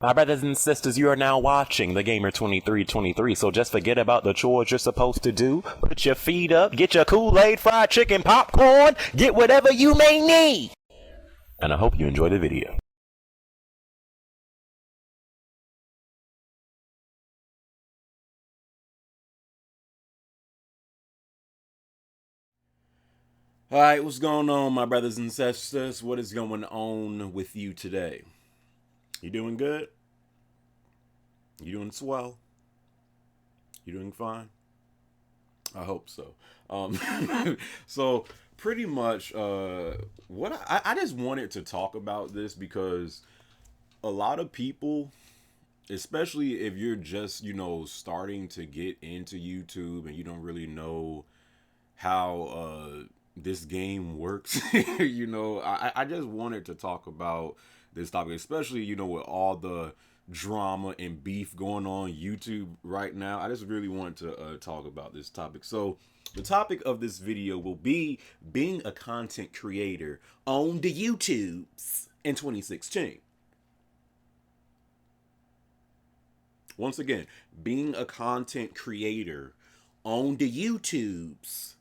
My brothers and sisters, you are now watching The Gamer 2323, so just forget about the chores you're supposed to do. Put your feet up, get your Kool-Aid, fried chicken, popcorn, get whatever you may need. And I hope you enjoy the video. Alright, what's going on, my brothers and sisters? What is going on with you today? You doing good? You doing swell? You doing fine? I hope so. Um, so pretty much, what I just wanted to talk about this because a lot of people, especially if you're just starting to get into YouTube and you don't really know how this game works, I just wanted to talk about this topic, especially with all the drama and beef going on YouTube right now. I just really wanted to talk about this topic. So the topic of this video will be being a content creator on the YouTubes in 2016. Once again, being a content creator on the YouTubes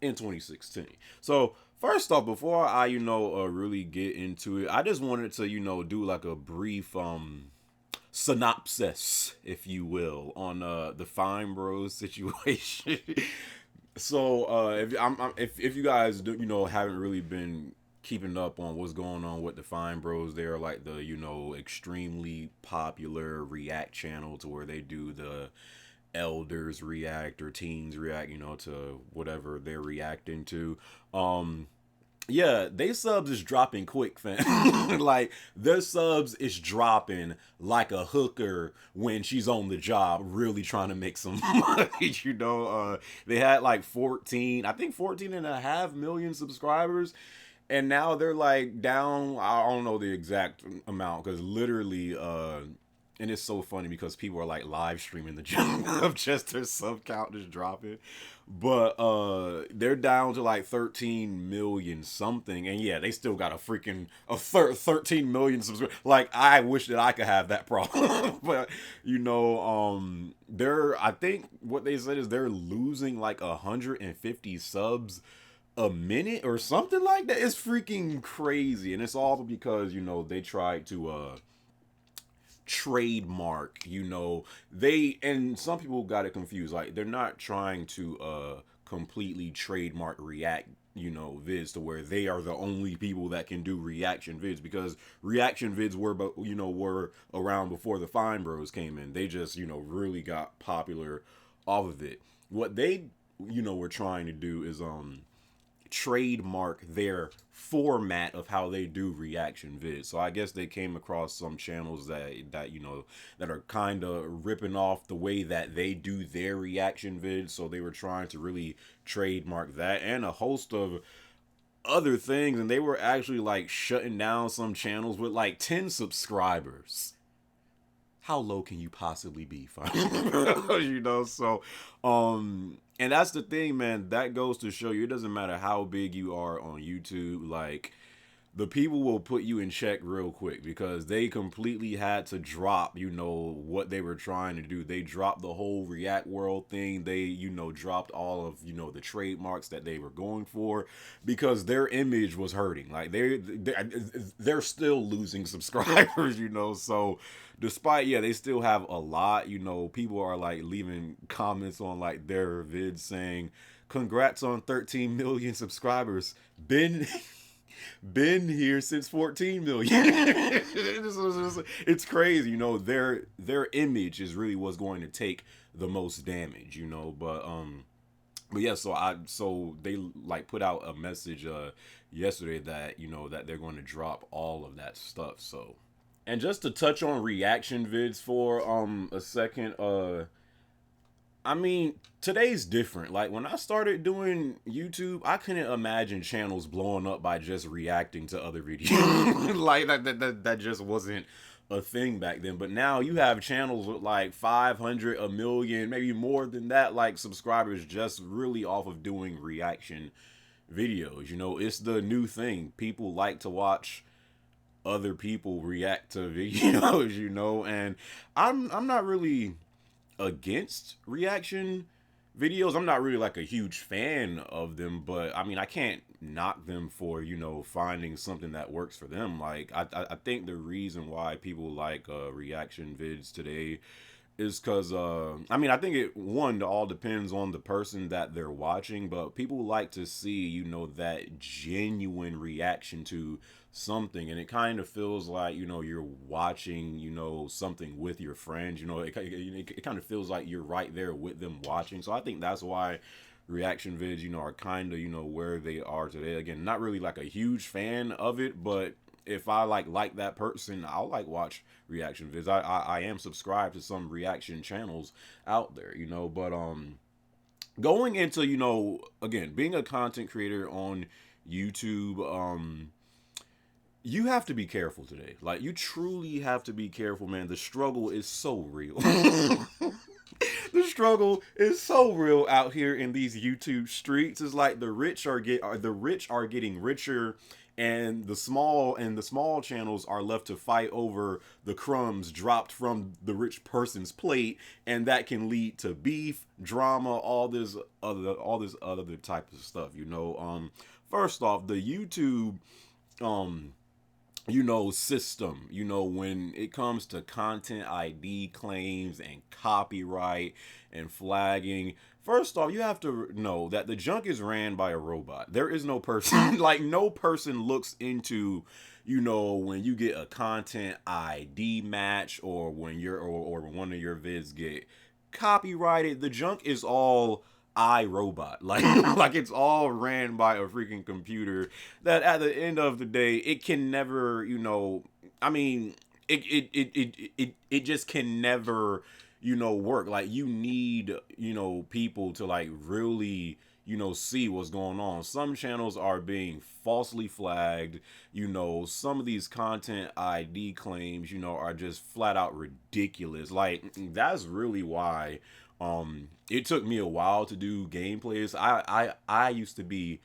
in 2016. So first off, before I really get into it, I just wanted to do like a brief synopsis, if you will, on the Fine Bros situation. So if you guys haven't really been keeping up on what's going on with the Fine Bros, they're like the extremely popular react channel to where they do the elders react or teens react to whatever they're reacting to. Yeah, they subs is dropping quick, fam. Like, their subs is dropping like a hooker when she's on the job, really trying to make some money, They had like 14, I think 14.5 million subscribers. And now they're like down, I don't know the exact amount, because literally, and it's so funny because people are like live streaming the jump of just their sub count just dropping. But they're down to like 13 million something, and yeah, they still got a freaking 13 million subscribers. Like, I wish that I could have that problem. But they're, I think what they said is they're losing like 150 subs a minute or something like that. It's freaking crazy, and it's all because they tried to trademark, they, and some people got it confused. Like, they're not trying to completely trademark react vids to where they are the only people that can do reaction vids, because reaction vids were around before the Fine Bros came in. They just really got popular off of it. What they were trying to do is trademark their format of how they do reaction vids. So I guess they came across some channels that that are kind of ripping off the way that they do their reaction vids. So they were trying to really trademark that and a host of other things, and they were actually like shutting down some channels with like 10 subscribers. How low can you possibly be, fine? So and that's the thing, man. That goes to show you, it doesn't matter how big you are on YouTube, like, the people will put you in check real quick, because they completely had to drop what they were trying to do. They dropped the whole React World thing. They dropped all of the trademarks that they were going for, because their image was hurting. Like, they're still losing subscribers. So despite, yeah, they still have a lot, people are like leaving comments on like their vids saying, congrats on 13 million subscribers, been here since 14 million. It's crazy. Their image is really what's going to take the most damage. But yeah, so they like put out a message yesterday that that they're going to drop all of that stuff. So, and just to touch on reaction vids for a second, I mean, today's different. Like, when I started doing YouTube, I couldn't imagine channels blowing up by just reacting to other videos. Like, that just wasn't a thing back then. But now you have channels with like 500, a million, maybe more than that, like, subscribers, just really off of doing reaction videos. It's the new thing. People like to watch other people react to videos, and I'm not really against reaction videos. I'm not really like a huge fan of them, but I mean, I can't knock them for finding something that works for them. Like I think the reason why people like reaction vids today is because I mean, I think it one all depends on the person that they're watching, but people like to see that genuine reaction to something, and it kind of feels like you're watching something with your friends. It kind of feels like you're right there with them watching. So I think that's why reaction vids are kind of where they are today. Again, not really like a huge fan of it, but if I like that person, I'll watch reaction vids. I am subscribed to some reaction channels out there, but going into again, being a content creator on YouTube, you have to be careful today. Like, you truly have to be careful, man. The struggle is so real. The struggle is so real out here in these YouTube streets. It's like the rich are getting richer, and the small channels are left to fight over the crumbs dropped from the rich person's plate, and that can lead to beef, drama, all this other type of stuff. First off, the YouTube system, when it comes to content ID claims and copyright and flagging. First off, you have to know that the junk is ran by a robot. There is no person, like, no person looks into, when you get a content ID match, or when or one of your vids get copyrighted. The junk is all iRobot. Like, like, it's all ran by a freaking computer that at the end of the day, it can never, I mean, it just can never, work. Like, you need, people to like really, see what's going on. Some channels are being falsely flagged. Some of these content ID claims, are just flat out ridiculous. Like, that's really why it took me a while to do gameplays. I used to be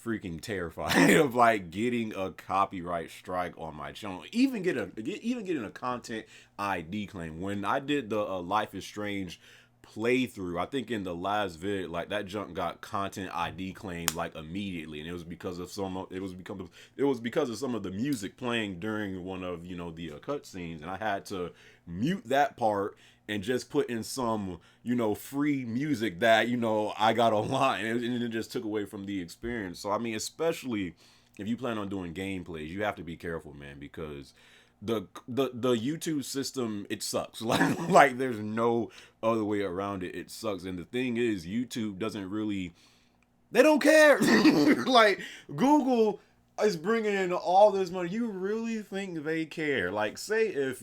freaking terrified of like getting a copyright strike on my channel, even getting a content ID claim. When I did the Life is Strange playthrough, I think in the last vid, like, that junk got content ID claimed like immediately, and it was because of some of the music playing during one of the cutscenes, and I had to mute that part and just put in some free music that I got online, and it just took away from the experience. So I mean, especially if you plan on doing gameplays, you have to be careful, man, because the YouTube system, it sucks. Like there's no other way around it. It sucks. And the thing is, YouTube doesn't really, they don't care. Like, Google is bringing in all this money. You really think they care? Like, say if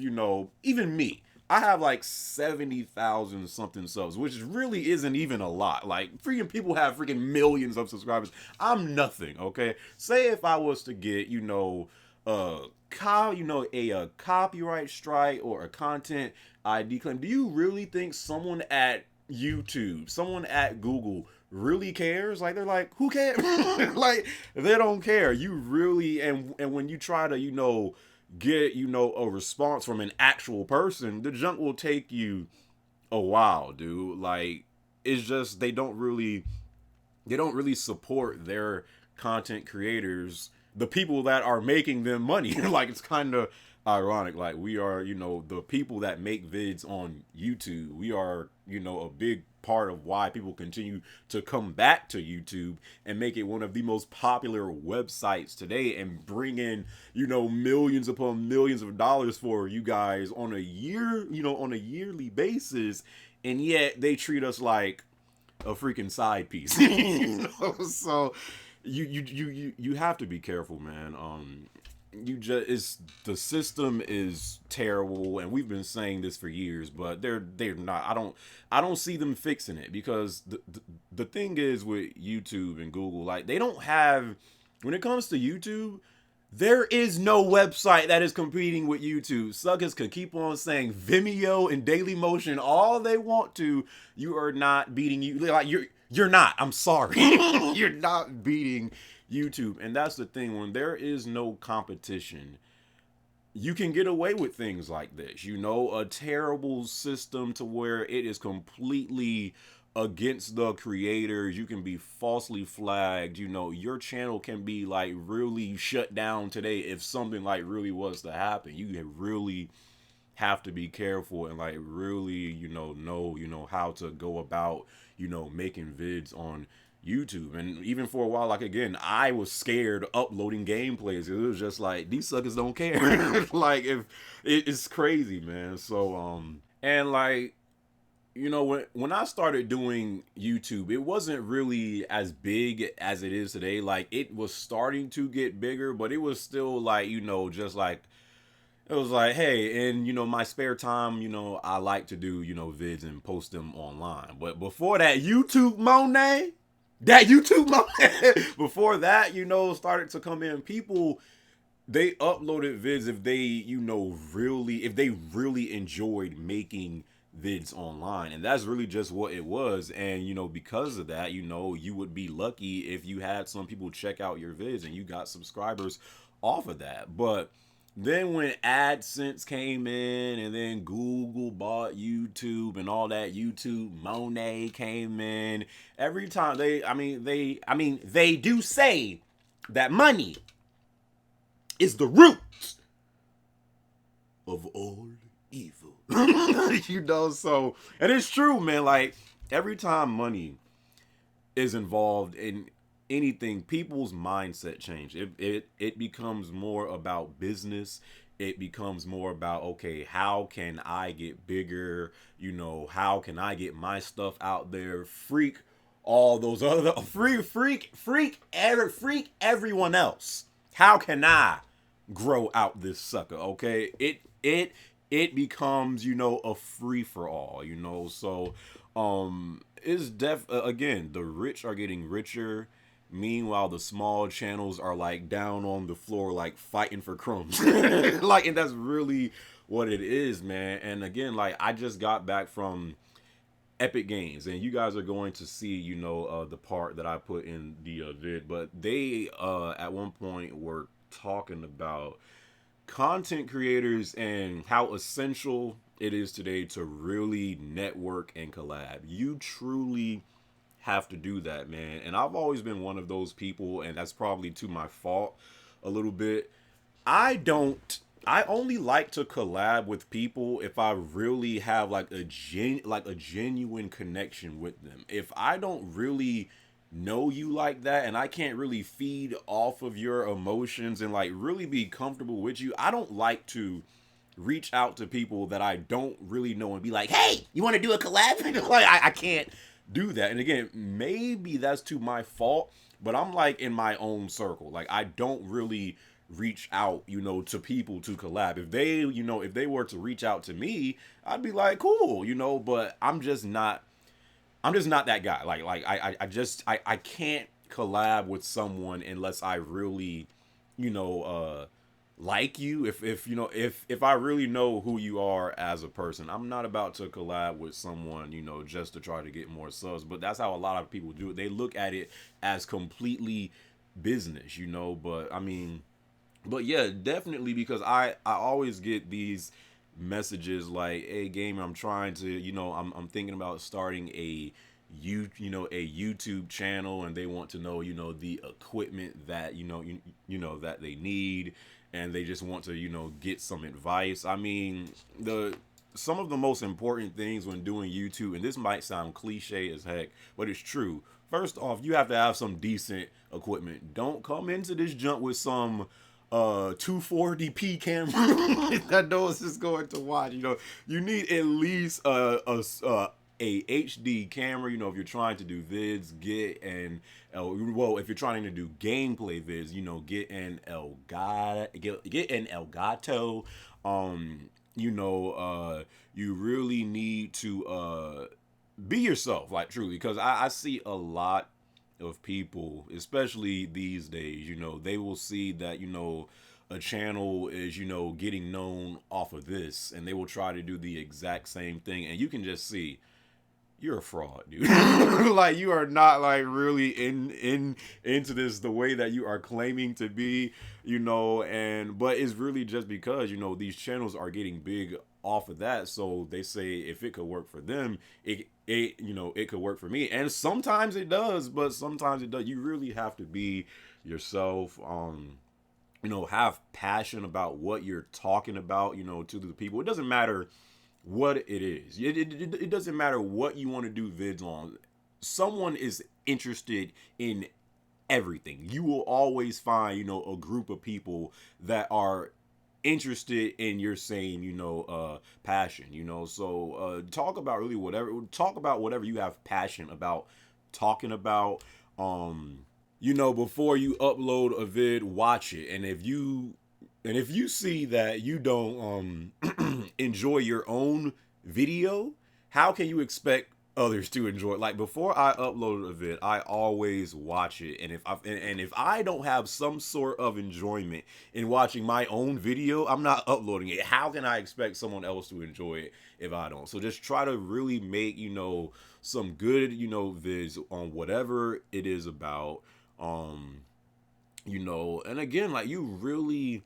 even me, I have like 70,000 something subs, which really isn't even a lot. Like, freaking people have freaking millions of subscribers. I'm nothing, okay? Say if I was to get, a copyright strike or a content ID claim. Do you really think someone at YouTube, someone at Google really cares? Like, they're like, who cares? Like, they don't care. You really, and when you try to, get a response from an actual person, the junk will take you a while, dude. Like, it's just they don't really support their content creators, the people that are making them money. Like, it's kind of ironic. Like, we are, the people that make vids on YouTube, we are, a big part of why people continue to come back to YouTube and make it one of the most popular websites today, and bring in, millions upon millions of dollars for you guys on a yearly basis. And yet they treat us like a freaking side piece. So you have to be careful, man. The system is terrible, and we've been saying this for years, but they're not. I don't see them fixing it, because the thing is with YouTube and Google, like, they don't have, when it comes to YouTube, there is no website that is competing with YouTube. Suckers could keep on saying Vimeo and Dailymotion all they want to. You are not beating you. Like, you're not. I'm sorry. You're not beating YouTube. And that's the thing. When there is no competition, you can get away with things like this. You know, a terrible system to where it is completely against the creators. You can be falsely flagged. You know, your channel can be like really shut down today if something like really was to happen. You really have to be careful and like really, you know how to go about, making vids on YouTube. And even for a while, like again, I was scared uploading gameplays. It was just like these suckers don't care. Like if it's crazy, man. So and like when I started doing YouTube, it wasn't really as big as it is today. Like it was starting to get bigger, but it was still like, just like it was like, hey, in my spare time, I like to do, vids and post them online. But before that YouTube Monet, before that, started to come in, people they uploaded vids if they, if they really enjoyed making vids online. And that's really just what it was. And because of that, you would be lucky if you had some people check out your vids and you got subscribers off of that. But then when AdSense came in and then Google bought YouTube and all that YouTube Monet came in, every time they do say that money is the root of all evil. So, and it's true, man. Like every time money is involved in anything, people's mindset change. It becomes more about business. It becomes more about, okay, how can I get bigger? How can I get my stuff out there? Freak all those other freak everyone else. How can I grow out this sucker? Okay, it becomes a free for all. So it's again, the rich are getting richer. Meanwhile, the small channels are like down on the floor, like fighting for crumbs. Like, and that's really what it is, man. And again, like I just got back from Epic Games, and you guys are going to see, the part that I put in the vid. But they at one point were talking about content creators and how essential it is today to really network and collab. You truly have to do that, man. And I've always been one of those people, and that's probably to my fault a little bit. I only like to collab with people if I really have like a genuine connection with them. If I don't really know you like that and I can't really feed off of your emotions and like really be comfortable with you, I don't like to reach out to people that I don't really know and be like, hey, you want to do a collab? Like I can't do that. And again, maybe that's to my fault, but I'm like in my own circle. Like I don't really reach out, to people to collab. If they, if they were to reach out to me, I'd be like, cool, but I'm just not that guy. I can't collab with someone unless I really, you know, like you. If I really know who you are as a person, I'm not about to collab with someone, just to try to get more subs. But that's how a lot of people do it. They look at it as completely business, but yeah, definitely, because I always get these messages like, hey gamer, I'm trying to, I'm thinking about starting a YouTube channel, and they want to know, the equipment that that they need, and they just want to, get some advice. The some of the most important things when doing YouTube, and this might sound cliche as heck, but it's true. First off, you have to have some decent equipment. Don't come into this junk with some 240p camera that no one's just going to watch. You need at least a HD camera. If you're trying to do vids, if you're trying to do gameplay vids, get an Elgato. You really need to be yourself, like truly, because I see a lot of people, especially these days, they will see that, a channel is, getting known off of this, and they will try to do the exact same thing. And you can just see, you're a fraud, dude. Like you are not like really in into this the way that you are claiming to be, you know, and but it's really just because, you know, these channels are getting big off of that. So they say if it could work for them, it you know, it could work for me. And sometimes it does, but sometimes it does. You really have to be yourself. You know, have passion about what you're talking about, you know, to the people. It doesn't matter what it is. It doesn't matter what you want to do vids on. Someone is interested in everything. You will always find, you know, a group of people that are interested in your saying, you know, passion, you know. So talk about really whatever, talk about whatever you have passion about talking about. You know, before you upload a vid, watch it. And if you see that you don't enjoy your own video, how can you expect others to enjoy it? Like before I upload a vid, I always watch it, and if I don't have some sort of enjoyment in watching my own video, I'm not uploading it. How can I expect someone else to enjoy it if I don't? So just try to really make, you know, some good, you know, vids on whatever it is about. Um, you know, and again, like you really,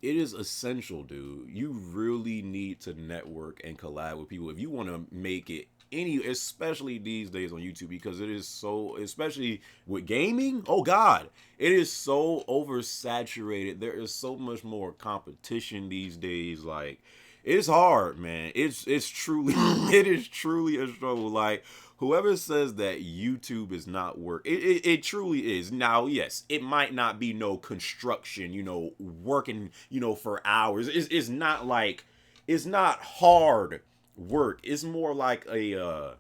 it is essential, dude. You really need to network and collab with people if you want to make it any, especially these days on YouTube, because it is so, especially with gaming. Oh God, it is so oversaturated. There is so much more competition these days. Like, it's hard, man. It's truly it is truly a struggle. Like whoever says that YouTube is not work, it truly is. Now, yes, it might not be no construction, you know, working, you know, for hours. It's not like, it's not hard work. It's more like a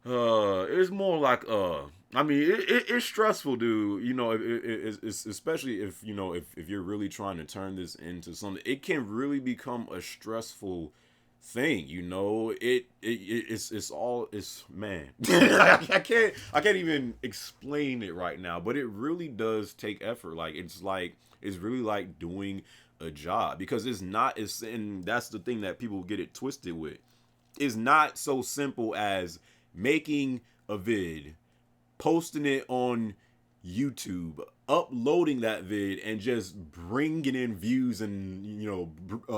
it's more like I mean, it's stressful, dude. You know, it's especially if, you know, if you're really trying to turn this into something, it can really become a stressful thing. You know, it's all, it's, man. I can't even explain it right now, but it really does take effort. Like it's really like doing a job, because it's not, it's, and that's the thing that people get it twisted with. It's not so simple as making a vid, posting it on YouTube, uploading that vid, and just bringing in views and, you know,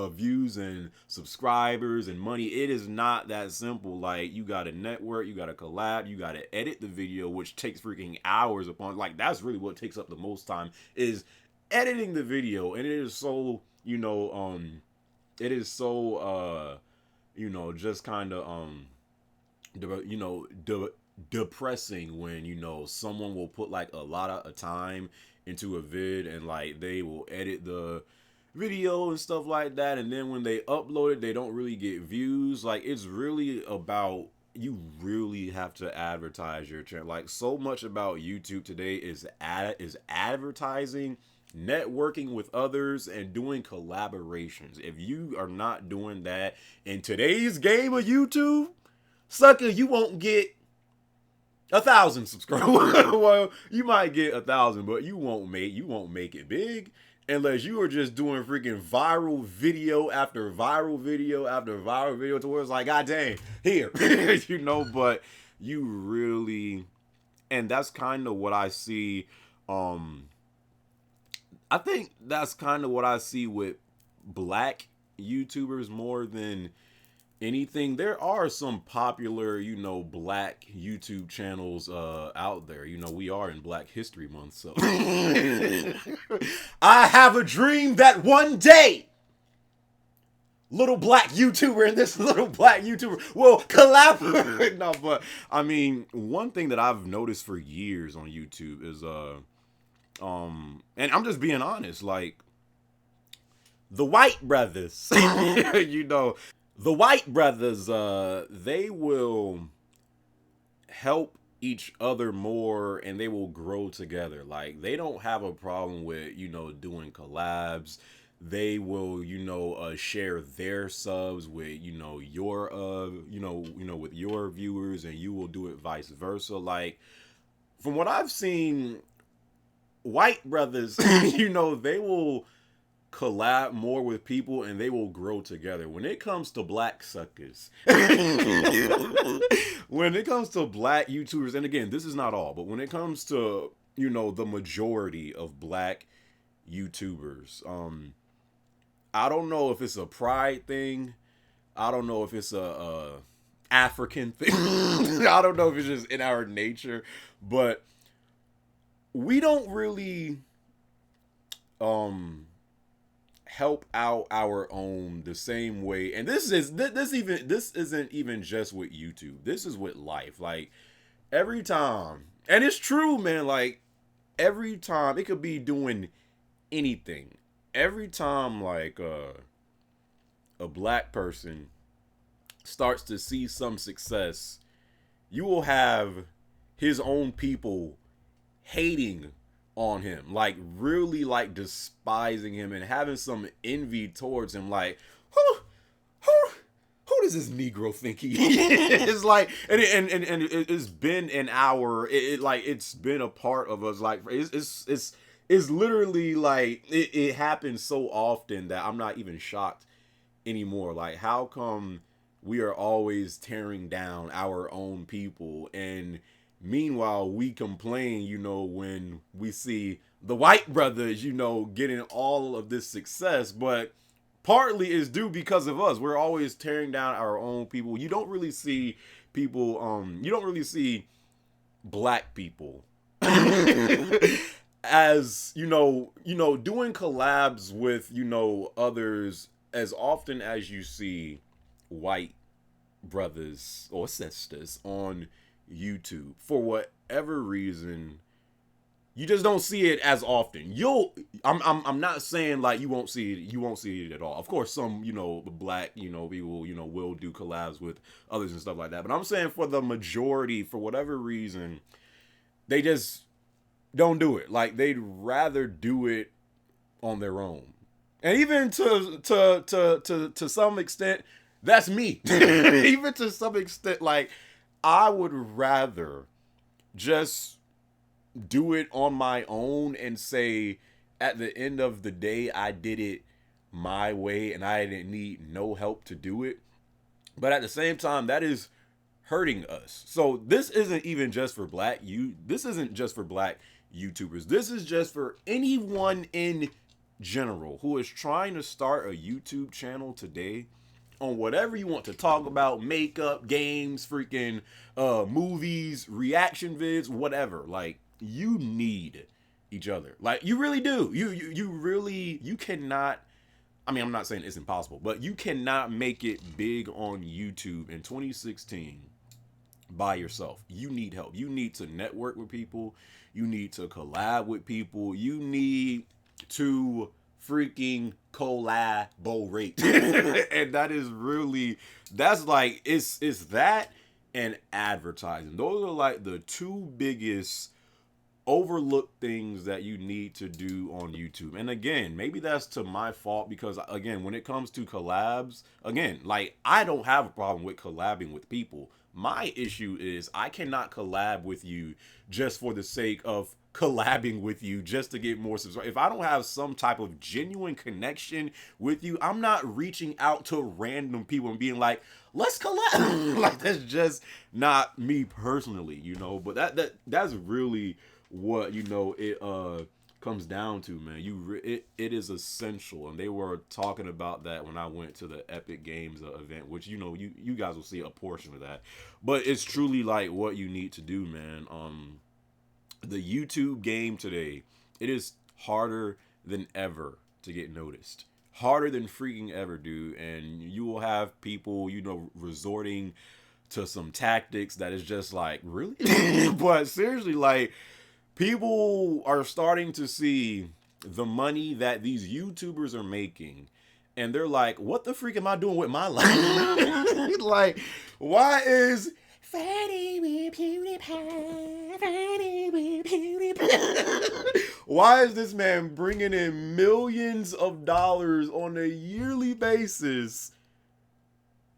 views and subscribers and money. It is not that simple. Like you got to network, you got to collab, you got to edit the video, which takes freaking hours upon. Like that's really what takes up the most time, is editing the video, and it is so, you know, it is so you know, just kind of you know, depressing when, you know, someone will put like a lot of time into a vid, and like they will edit the video and stuff like that, and then when they upload it, they don't really get views. Like it's really about, you really have to advertise your channel. Like so much about YouTube today is advertising, networking with others, and doing collaborations. If you are not doing that in today's game of YouTube, sucker, you won't get 1,000 subscribers. Well, you might get 1,000, but you won't make it big unless you are just doing freaking viral video after viral video after viral video, to where it's like, God dang, here, you know. But you really, and that's kind of what I see. I think that's kind of what I see with black YouTubers more than anything. There are some popular, you know, black YouTube channels out there. You know, we are in Black History Month, so I have a dream that one day little black YouTuber and this little black YouTuber will collaborate. No, but I mean, one thing that I've noticed for years on YouTube is and I'm just being honest, like the White brothers, you know, the White brothers, they will help each other more, and they will grow together. Like they don't have a problem with, you know, doing collabs. They will, you know, share their subs with, you know, your with your viewers, and you will do it vice versa. Like from what I've seen, White brothers, you know, they will collab more with people and they will grow together. When it comes to black suckers, when it comes to black YouTubers, and again, this is not all, but when it comes to, the majority of black YouTubers, I don't know if it's a pride thing. I don't know if it's a African thing. I don't know if it's just in our nature, but we don't really help out our own the same way. And this isn't even just with YouTube. This is with life. Like every time, and it's true, man, like every time, it could be doing anything. Every time like a black person starts to see some success, you will have his own people hating on him, like really like despising him and having some envy towards him, like who does this Negro think he is? Like, and it's been an hour. It's been a part of us. Like, it's literally like it happens so often that I'm not even shocked anymore. Like, how come we are always tearing down our own people, and meanwhile we complain, when we see the white brothers, getting all of this success, but partly is due because of us. We're always tearing down our own people. You don't really see people, you don't really see black people as, doing collabs with, others as often as you see white brothers or sisters on YouTube. For whatever reason, you just don't see it as often. I'm not saying like you won't see it at all. Of course, some, black, people, will do collabs with others and stuff like that. But I'm saying for the majority, for whatever reason, they just don't do it. Like, they'd rather do it on their own. And even to some extent, that's me. Even to some extent, like, I would rather just do it on my own and say, at the end of the day, I did it my way and I didn't need no help to do it. But at the same time, that is hurting us. So this isn't even just for this isn't just for black YouTubers. This is just for anyone in general who is trying to start a YouTube channel today on whatever you want to talk about: makeup, games, freaking movies, reaction vids, whatever. Like, you need each other. Like, you really do. You cannot, I mean, I'm not saying it's impossible, but you cannot make it big on YouTube in 2016 by yourself. You need help. You need to network with people. You need to collab with people. You need to freaking collaborate. And that is really, that's like, it's that and advertising. Those are like the two biggest overlooked things that you need to do on YouTube. And again, maybe that's to my fault, because again, when it comes to collabs, again, like, I don't have a problem with collabing with people. My issue is I cannot collab with you just for the sake of collabing with you, just to get more subscribers. If I don't have some type of genuine connection with you, I'm not reaching out to random people and being like, let's collab. Like, that's just not me personally, but that's really what, it comes down to, man. It is essential. And they were talking about that when I went to the Epic Games event, which, you guys will see a portion of that. But it's truly like what you need to do, man. The YouTube game today, it is harder than ever to get noticed. Harder than freaking ever, dude. And you will have people, resorting to some tactics that is just like, really? But seriously, like, people are starting to see the money that these YouTubers are making, and they're like, what the freak am I doing with my life? Like, why is Fatty with PewDiePie, Fatty with PewDiePie? Why is this man bringing in millions of dollars on a yearly basis?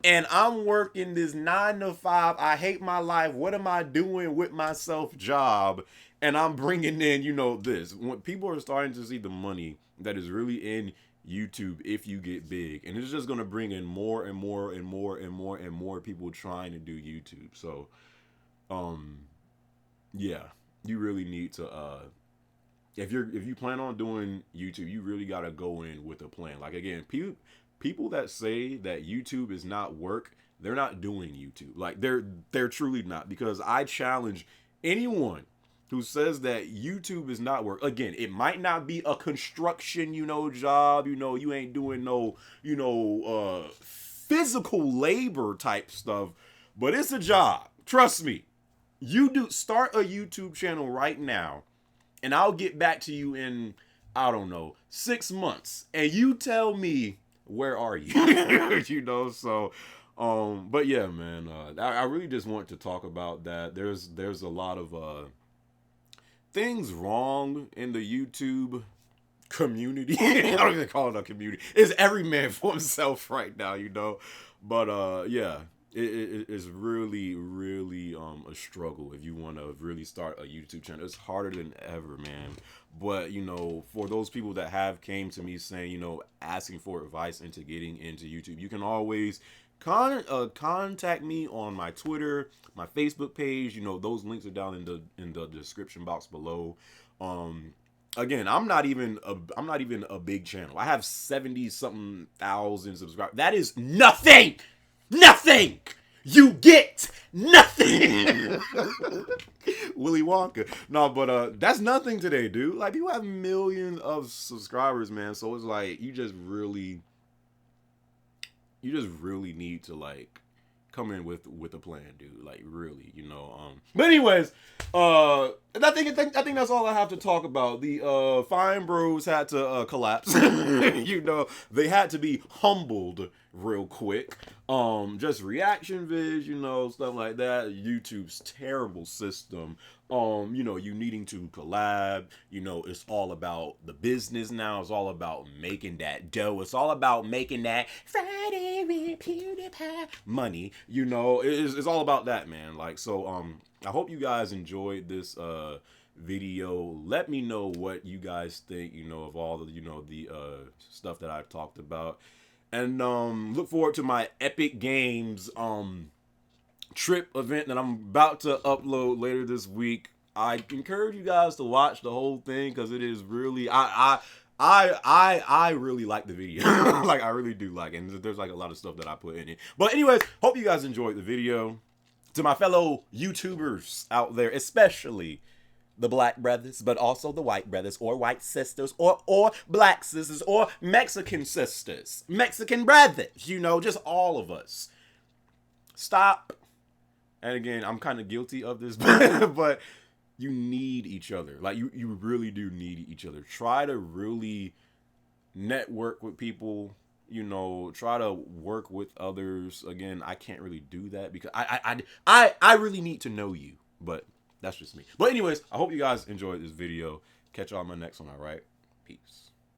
And I'm working this 9-to-5, I hate my life, what am I doing with myself job, and I'm bringing in, this. When people are starting to see the money that is really in YouTube if you get big, and it's just gonna bring in more and more and more and more and more people trying to do YouTube. So, um, yeah, you really need to if you plan on doing YouTube, you really gotta go in with a plan. Like again, people that say that YouTube is not work, they're not doing YouTube. Like they're truly not, because I challenge anyone who says that YouTube is not work. Again, it might not be a construction, job. You ain't doing no, physical labor type stuff, but it's a job. Trust me. You do start a YouTube channel right now, and I'll get back to you in, I don't know, 6 months, and you tell me where are you. So but yeah, man, I really just want to talk about that. There's a lot of things wrong in the YouTube community. I don't even call it a community. It's every man for himself right now, But yeah, it is really, really a struggle if you want to really start a YouTube channel. It's harder than ever, man. But for those people that have came to me saying, asking for advice into getting into YouTube, you can always contact me on my Twitter, my Facebook page. Those links are down in the description box below. Again, I'm not even a big channel. I have 70 something thousand subscribers. That is nothing. Nothing. You get nothing. Willy Wonka. No, but that's nothing today, dude. Like, people have millions of subscribers, man. So it's like you just really need to like come in with a plan, dude. Like really, But anyways, I think that's all I have to talk about. The Fine Bros had to collapse. They had to be humbled real quick. Just reaction vids, stuff like that. YouTube's terrible system. You needing to collab. It's all about the business now. It's all about making that dough. It's all about making that Friday with PewDiePie money. It's all about that, man. Like, so, I hope you guys enjoyed this video. Let me know what you guys think, of all the, the stuff that I've talked about. And look forward to my Epic Games trip event that I'm about to upload later this week. I encourage you guys to watch the whole thing, because it is really I really like the video. Like, I really do like it. And there's like a lot of stuff that I put in it. But anyways, hope you guys enjoyed the video. To my fellow YouTubers out there, especially the black brothers, but also the white brothers, or white sisters, or black sisters, or Mexican sisters, Mexican brothers, just all of us. Stop. And again, I'm kind of guilty of this, but you need each other. Like, you really do need each other. Try to really network with people. Try to work with others. Again, I can't really do that because I really need to know you, but that's just me. But anyways, I hope you guys enjoyed this video. Catch y'all on my next one, all right? Peace.